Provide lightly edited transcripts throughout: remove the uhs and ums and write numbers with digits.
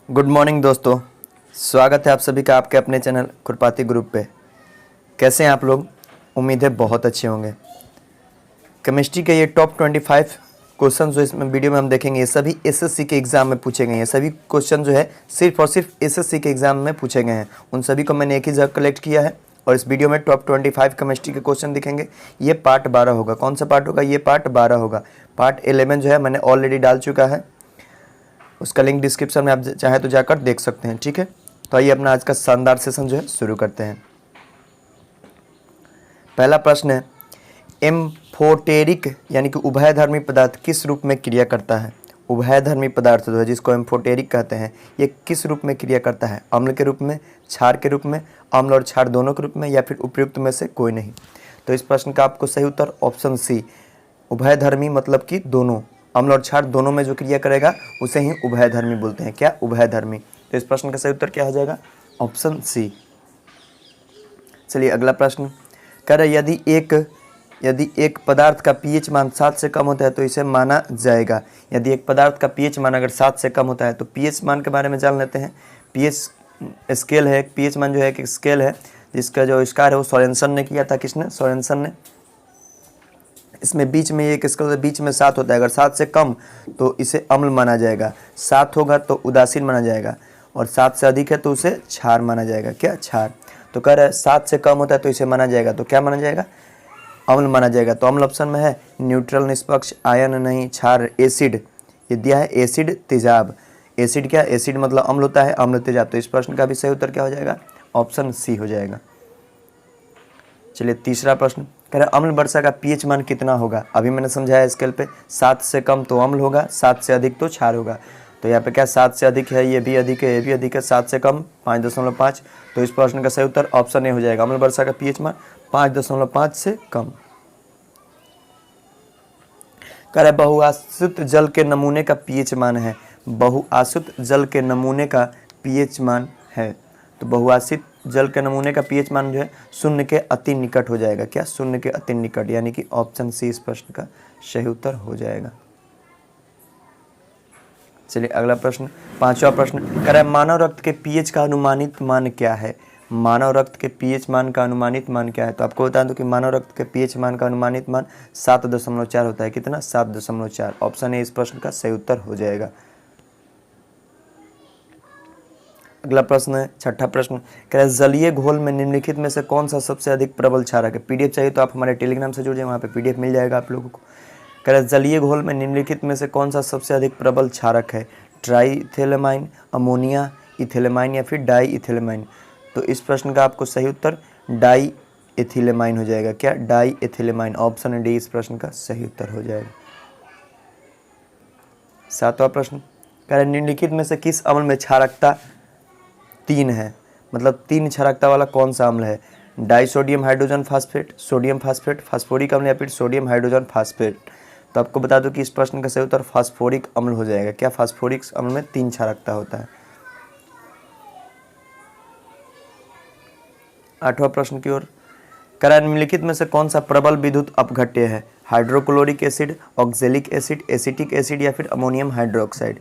Good morning दोस्तों, स्वागत है आप सभी का आपके अपने चैनल खुरपाती ग्रुप पे। कैसे हैं आप लोग? उम्मीद है बहुत अच्छे होंगे। केमिस्ट्री के ये टॉप 25 क्वेश्चन जो इसमें वीडियो में हम देखेंगे, ये सभी एसएससी के एग्ज़ाम में पूछे गए हैं। सभी क्वेश्चन जो है सिर्फ और सिर्फ एसएससी के एग्ज़ाम में पूछे गए हैं। उन सभी को मैंने एक ही जगह कलेक्ट किया है और इस वीडियो में टॉप 25 केमिस्ट्री के क्वेश्चन दिखेंगे। ये पार्ट 12 होगा। कौन सा पार्ट होगा? ये पार्ट 12 होगा। पार्ट 11 जो है मैंने ऑलरेडी डाल चुका है, उसका लिंक डिस्क्रिप्शन में आप चाहे तो जाकर देख सकते हैं। ठीक है, तो आइए अपना आज का शानदार सेशन जो है शुरू करते हैं। पहला प्रश्न है, एम्फोटेरिक यानी कि उभयधर्मी पदार्थ किस रूप में क्रिया करता है? उभयधर्मी पदार्थ जो है जिसको एम्फोटेरिक कहते हैं, ये किस रूप में क्रिया करता है? अम्ल के रूप में, क्षार के रूप में, अम्ल और क्षार दोनों के रूप में, या फिर उपयुक्त में से कोई नहीं? तो इस प्रश्न का आपको सही उत्तर ऑप्शन सी, उभयधर्मी मतलब कि दोनों, अम्ल और क्षार दोनों में जो क्रिया करेगा उसे ही उभयधर्मी बोलते हैं। क्या? उभयधर्मी। तो इस प्रश्न का सही उत्तर क्या हो जाएगा? Option C. चलिए अगला प्रश्न कह रहा है, यदि एक पदार्थ का पीएच मान 7 से कम होता है तो इसे माना जाएगा। यदि एक पदार्थ का पीएच मान अगर 7 से कम होता है तो पीएच मान के बारे में जान लेते हैं। पीएच स्केल है, पीएच मान जो है एक स्केल है जिसका जो आविष्कार है वो सोरेनसन ने किया था। किसने? सोरेनसन ने। इसमें बीच में एक स्केल बीच में 7 होता है। अगर 7 से कम तो इसे अम्ल माना जाएगा, 7 होगा तो उदासीन माना जाएगा, और 7 से अधिक है तो उसे क्षार माना जाएगा। क्या? क्षार। तो कह रहा है 7 से कम होता है तो इसे माना जाएगा, तो क्या माना जाएगा? अम्ल माना जाएगा। तो अम्ल ऑप्शन में है। न्यूट्रल, निष्पक्ष, आयन नहीं, क्षार, एसिड। ये दिया है एसिड, तेजाब। एसिड क्या? एसिड मतलब अम्ल होता है, अम्ल तेजाब। तो इस प्रश्न का भी सही उत्तर क्या हो जाएगा? ऑप्शन सी हो जाएगा। चलिए तीसरा प्रश्न कह रहा है, अम्ल वर्षा का पीएच मान कितना होगा? अभी मैंने समझाया स्केल पे, 7 से कम तो अम्ल होगा, 7 से अधिक तो क्षार होगा। तो यहाँ पे क्या 7 से अधिक है, ये भी अधिक है, ये भी अधिक है, 7 से कम 5.5। तो इस प्रश्न का सही उत्तर ऑप्शन ए हो जाएगा। अम्ल वर्षा का पीएच मान 5.5 से कम। कह रहा है, बहुआश्रित जल के नमूने का पीएच मान है। बहुआश्रित जल के नमूने का पीएच मान है। तो बहुआश्रित जल के नमूने का पीएच मान जो है 0 के अति निकट हो जाएगा। क्या? 0 के अति निकट, यानी कि ऑप्शन सी इस प्रश्न का सही उत्तर हो जाएगा। चलिए अगला प्रश्न, पांचवा प्रश्न कह रहा है, मानव रक्त के पीएच का अनुमानित मान क्या है? मानव रक्त के पीएच मान का अनुमानित मान क्या है? तो आपको बता दूं कि मानव रक्त के पीएच मान का अनुमानित मान 7.4 होता है। कितना? 7.4। ऑप्शन ए इस प्रश्न का सही उत्तर हो जाएगा। अगला प्रश्न है, छठा प्रश्न कह रहा है, जलीय घोल में निम्नलिखित में से कौन सा सबसे अधिक प्रबल क्षारक है? पीडीएफ चाहिए तो आप हमारे टेलीग्राम से जुड़ जाए, वहाँ पे पीडीएफ मिल जाएगा आप लोगों को। कह रहा है, जलीय घोल में निम्नलिखित में से कौन सा सबसे अधिक प्रबल क्षारक है? ट्राईइथेलेमाइन, अमोनिया, इथेलेमाइन या फिर डाई इथेलेमाइन? तो इस प्रश्न का आपको सही उत्तर डाई एथिलेमाइन हो जाएगा। क्या? डाई एथिलेमाइन। ऑप्शन डी इस प्रश्न का सही उत्तर हो जाएगा। सातवां प्रश्न कह रहा है, निम्नलिखित में से किस अम्ल में क्षारकता 3 है? मतलब 3 क्षारकता वाला कौन सा अम्ल है? Disodium hydrogen phosphate, sodium phosphate, phosphoric अम्ल या फिर सोडियम हाइड्रोजन फास्फेट? तो आपको बता दूं कि इस प्रश्न का सही उत्तर फास्फोरिक अम्ल हो जाएगा। क्या? फास्फोरिक अम्ल में 3 क्षारकता होता है। आठवां प्रश्न की ओर, कह रहा है, निम्नलिखित में से कौन सा प्रबल विद्युत अपघट्य है? Hydrochloric acid, oxalic acid, acetic acid या फिर अमोनियम हाइड्रोक्साइड?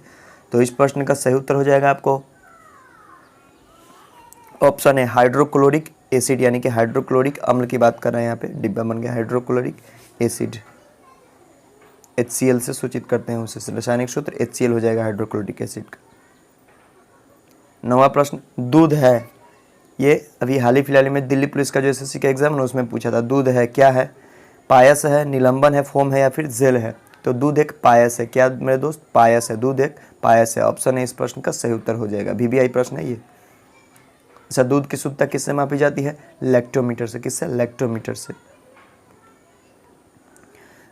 तो इस प्रश्न का सही उत्तर हो जाएगा आपको ऑप्शन है हाइड्रोक्लोरिक एसिड, यानी कि हाइड्रोक्लोरिक अम्ल की बात कर रहे हैं। यहाँ पे डिब्बा बन गया हाइड्रोक्लोरिक एसिड। HCl से सूचित करते हैं उसे, रासायनिक सूत्र HCl हो जाएगा हाइड्रोक्लोरिक एसिड का। नवा प्रश्न, दूध है, ये अभी हाल ही फिलहाल में दिल्ली पुलिस का जो SSC का एग्जाम है उसमें पूछा था। दूध है क्या है? पायस है, निलंबन है, फोम है या फिर जेल है? तो दूध एक पायस है। क्या मेरे दोस्त? पायस है। दूध एक पायस है। ऑप्शन है इस प्रश्न का सही उत्तर हो जाएगा। VBI प्रश्न है ये। अच्छा, दूध की शुद्धता किससे मापी जाती है? लैक्टोमीटर से। किससे? लैक्टोमीटर से।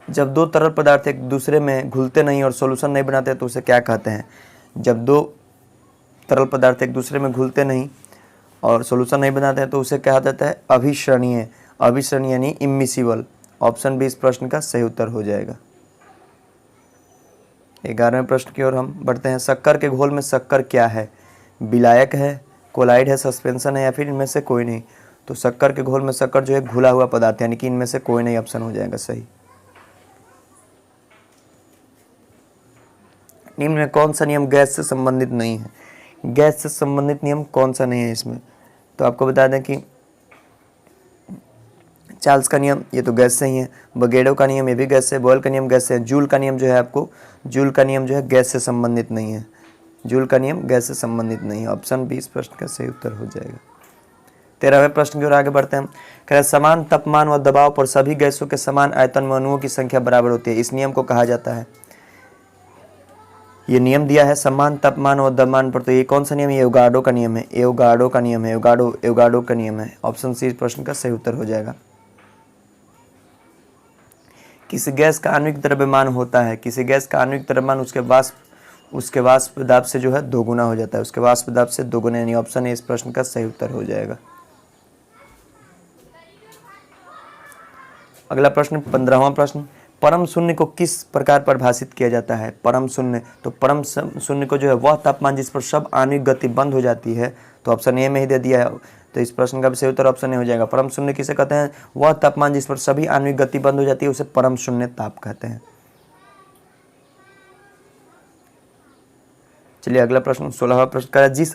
जब दो तरल पदार्थ एक दूसरे में घुलते नहीं और सॉल्यूशन नहीं बनाते तो उसे क्या कहते हैं? जब दो तरल पदार्थ एक दूसरे में घुलते नहीं और सॉल्यूशन नहीं बनाते हैं तो उसे कहा जाता है अभिसरणीय। अभिसरणीय यानी इमिसिबल। ऑप्शन बी इस प्रश्न का सही उत्तर हो जाएगा। 11वें प्रश्न की ओर हम बढ़ते हैं। शक्कर के घोल में शक्कर क्या है? विलायक है, कोलाइड है, सस्पेंशन है या फिर इनमें से कोई नहीं? तो शक्कर के घोल में शक्कर जो है घुला हुआ पदार्थ, यानी कि इनमें से कोई नहीं ऑप्शन हो जाएगा सही। निम्न में कौन सा नियम गैस से संबंधित नहीं है? गैस से संबंधित नियम कौन सा नहीं है इसमें? तो आपको बता दें कि चार्ल्स का नियम ये तो गैस से ही है, बगेडो का नियम ये भी गैस से, बॉयल का नियम गैस से है, जूल का नियम जो है आपको, जूल का नियम जो है गैस से संबंधित नहीं है, जूल का नियम गैस से संबंधित नहीं है। ऑप्शन बी इस प्रश्न का सही उत्तर हो जाएगा। 13वें प्रश्न की ओर आगे बढ़ते हैं। कह रहे समान तापमान व दबाव पर सभी गैसों के समान आयतन में अणुओं की संख्या बराबर होती है, इस नियम को कहा जाता है। ये नियम दिया है समान तापमान और दबाव पर, तो ये कौन सा नियम है? एवोगाड्रो का नियम है, एवोगाड्रो का नियम है, एवोगाड्रो का नियम है। ऑप्शन सी इस प्रश्न का सही उत्तर हो जाएगा। किसी गैस का आणविक द्रव्यमान होता है, किसी गैस का आणविक द्रव्यमान उसके वाष्प दाब से जो है दोगुना हो जाता है, उसके वाष्प दाब से दोगुना, यानी ऑप्शन ए इस प्रश्न का सही उत्तर हो जाएगा। अगला प्रश्न 15वां प्रश्न, परम शून्य को किस प्रकार परिभाषित किया जाता है? परम शून्य, तो परम शून्य को जो है वह तापमान जिस पर सब आणविक गति बंद हो जाती है, तो ऑप्शन ए में ही दे दिया है, तो इस प्रश्न का भी सही उत्तर ऑप्शन ए हो जाएगा। परम शून्य किसे कहते हैं? वह तापमान जिस पर सभी आणविक गति बंद हो जाती है उसे परम शून्य ताप कहते हैं। चलिए अगला प्रश्न 16वां प्रश्न का, जिस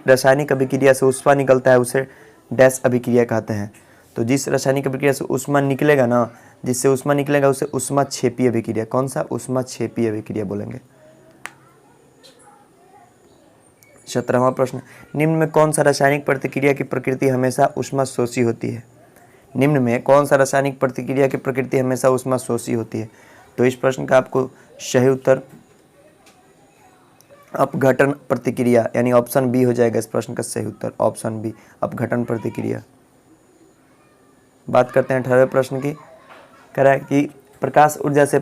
रासायनिक अभिक्रिया से ऊष्मा निकलता है उसे डैश अभिक्रिया कहते हैं। तो जिस रासायनिक अभिक्रिया से ऊष्मा निकलेगा ना, जिससे ऊष्मा निकलेगा उसे ऊष्माक्षेपी अभिक्रिया, कौन सा? ऊष्माक्षेपी अभिक्रिया बोलेंगे। 17वां प्रश्न, निम्न में कौन सा रासायनिक प्रतिक्रिया की प्रकृति हमेशा ऊष्माशोषी होती है? निम्न में कौन सा रासायनिक प्रतिक्रिया की प्रकृति हमेशा ऊष्माशोषी होती है? तो इस प्रश्न का आपको सही उत्तर अपघटन प्रतिक्रिया, यानी ऑप्शन बी हो जाएगा इस प्रश्न का सही उत्तर, ऑप्शन बी अपघटन प्रतिक्रिया। बात करते हैं 18वें प्रश्न की। कह रहा है कि प्रकाश ऊर्जा से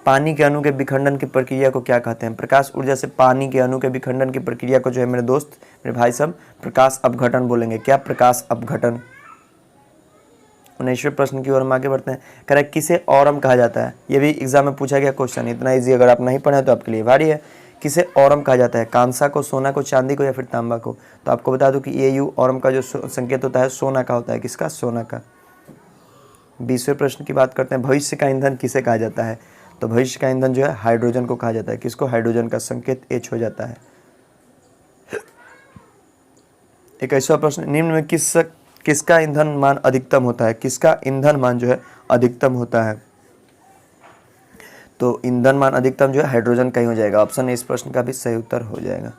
पानी के अणु के विखंडन की प्रक्रिया को क्या कहते हैं? प्रकाश ऊर्जा से पानी के अणु के विखंडन की प्रक्रिया को जो है मेरे दोस्त, मेरे भाई साहब, प्रकाश अपघटन बोलेंगे। क्या? प्रकाश अपघटन। 19वें प्रश्न की ओर हम आगे बढ़ते हैं। कह रहा है किसे ऑरम कहा जाता है? ये भी एग्जाम में पूछा गया क्वेश्चन, इतना ईजी, अगर आप नहीं पढ़े तो आपके लिए भारी है। किसे ऑरम कहा जाता है? कांसा को, सोना को, चांदी को या फिर तांबा को? तो आपको बता दूं कि AU ऑरम का जो संकेत होता है सोना का होता है। किसका? सोना का। 20वें प्रश्न की बात करते हैं। भविष्य का ईंधन किसे कहा जाता है? तो भविष्य का ईंधन जो है हाइड्रोजन को कहा जाता है। किसको? हाइड्रोजन का संकेत H हो जाता है। 21वां प्रश्न, निम्न में किसका ईंधन मान अधिकतम होता है? किसका ईंधन मान जो है अधिकतम होता है? तो ईंधन मान अधिकतम जो है हाइड्रोजन का ही हो जाएगा। ऑप्शन ए इस प्रश्न का भी सही उत्तर हो जाएगा।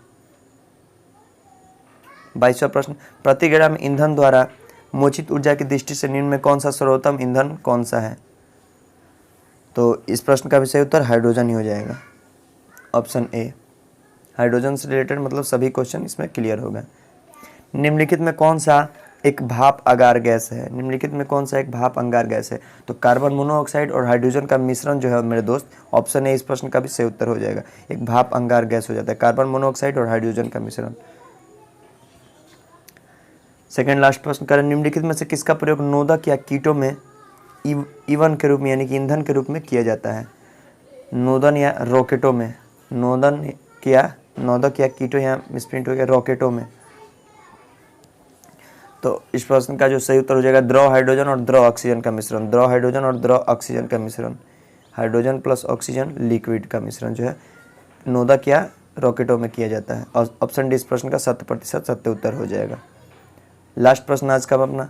22वां प्रश्न, प्रति ग्राम ईंधन द्वारा मोचित ऊर्जा की दृष्टि से निम्न में कौन सा सर्वोत्तम ईंधन कौन सा है? तो इस प्रश्न का भी सही उत्तर हाइड्रोजन ही हो जाएगा, ऑप्शन ए। हाइड्रोजन से रिलेटेड मतलब सभी क्वेश्चन इसमें क्लियर हो गए। निम्नलिखित में कौन सा एक भाप अंगार गैस है? निम्नलिखित में कौन सा एक भाप अंगार गैस है? तो कार्बन मोनोऑक्साइड और हाइड्रोजन का मिश्रण जो है मेरे दोस्त, ऑप्शन ए इस प्रश्न का भी सही उत्तर हो जाएगा। एक भाप अंगार गैस हो जाता है कार्बन मोनोऑक्साइड और हाइड्रोजन का मिश्रण। सेकेंड लास्ट प्रश्न कर, निम्नलिखित में से किसका प्रयोग नोदक या कीटों में ईंधन के रूप में, यानी कि ईंधन के रूप में किया जाता है? नोदन या रॉकेटों में? नोदक या कीटो या मिसप्रिंट हो गया रॉकेटों में। तो इस प्रश्न का जो सही उत्तर हो जाएगा द्रव हाइड्रोजन और द्रव ऑक्सीजन का मिश्रण। द्रव हाइड्रोजन और द्रव ऑक्सीजन का मिश्रण, हाइड्रोजन प्लस ऑक्सीजन लिक्विड का मिश्रण जो है नोदक या रॉकेटों में किया जाता है। और ऑप्शन डी इस प्रश्न का 100% सत्य उत्तर हो जाएगा। लास्ट प्रश्न आज का अपना,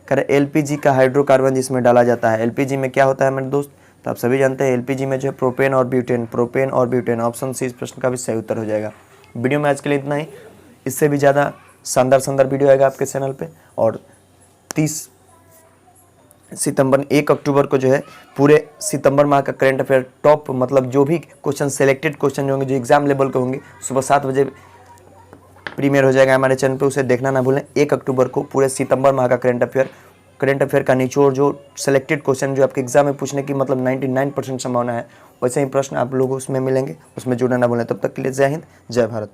करें LPG का हाइड्रोकार्बन जिसमें डाला जाता है, LPG में क्या होता है मेरे दोस्त? तो आप सभी जानते हैं LPG में जो है प्रोपेन और ब्यूटेन, ऑप्शन सी इस प्रश्न का भी सही उत्तर हो जाएगा। वीडियो में आज के लिए इतना ही, इससे भी ज़्यादा शानदार वीडियो आएगा आपके चैनल पे। और 30 सितंबर 1 अक्टूबर को जो है पूरे सितंबर माह का करंट अफेयर टॉप, मतलब जो भी क्वेश्चन सेलेक्टेड क्वेश्चन जो होंगे, जो एग्जाम लेवल के होंगे, सुबह 7 बजे प्रीमियर हो जाएगा हमारे चैनल पे, उसे देखना ना भूलें। 1 अक्टूबर को पूरे सितंबर माह का करंट अफेयर का निचोड़, जो सेलेक्टेड क्वेश्चन जो आपके एग्जाम में पूछने की मतलब 99% संभावना है, वैसे ही प्रश्न आप लोग उसमें मिलेंगे, उसमें जुड़ना ना भूलें। तब तक के लिए जय हिंद, जय भारत।